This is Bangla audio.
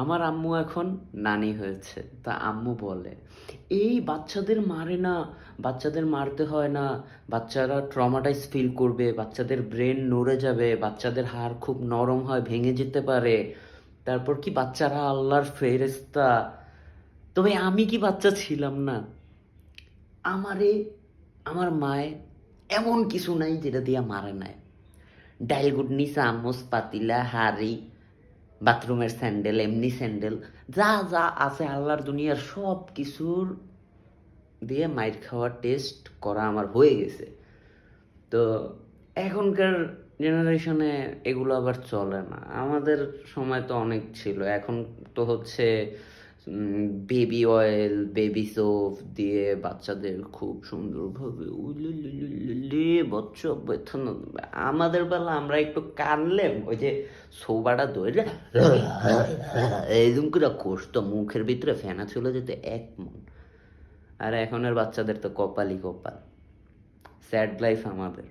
আমার আম্মু এখন নানি হয়েছে, তা আম্মু বলে এই বাচ্চাদের মারে না, বাচ্চাদের মারতে হয় না, বাচ্চারা ট্রমাটাইজ ফিল করবে, বাচ্চাদের ব্রেন নড়ে যাবে, বাচ্চাদের হাড় খুব নরম হয়, ভেঙে যেতে পারে। তারপর কি বাচ্চারা আল্লাহর ফেরেশতা। তবে আমি কি বাচ্চা ছিলাম না? আমারে আমার মায়ে এমন কিছু নাই যেটা দিয়া মারে নাই। ডাইল গুডনি চামচ পাতিলা হাঁড়ি, বাথরুমের স্যান্ডেল, এমনি স্যান্ডেল, যা যা আছে আল্লাহর দুনিয়ার সব কিছুর দিয়ে মাইর খাওয়ার টেস্ট করা আমার হয়ে গেছে। তো এখনকার জেনারেশনে এগুলো আবার চলে না। আমাদের সময় তো অনেক ছিল। এখন তো হচ্ছে বেবি অয়েল, বেবি সোপ দিয়ে বাচ্চাদের খুব সুন্দরভাবে উলুলুলুলুলে বাচ্চা ব্যথা না। আমাদের বেলা আমরা একটু কানলে ওই যে সৌবাটা ধরে এরকম করে কষতো, মুখের ভিতরে ফেনা চলে যেত এক মন। আর এখনের বাচ্চাদের তো কপালই কপাল। স্যাড লাইফ আমাদের।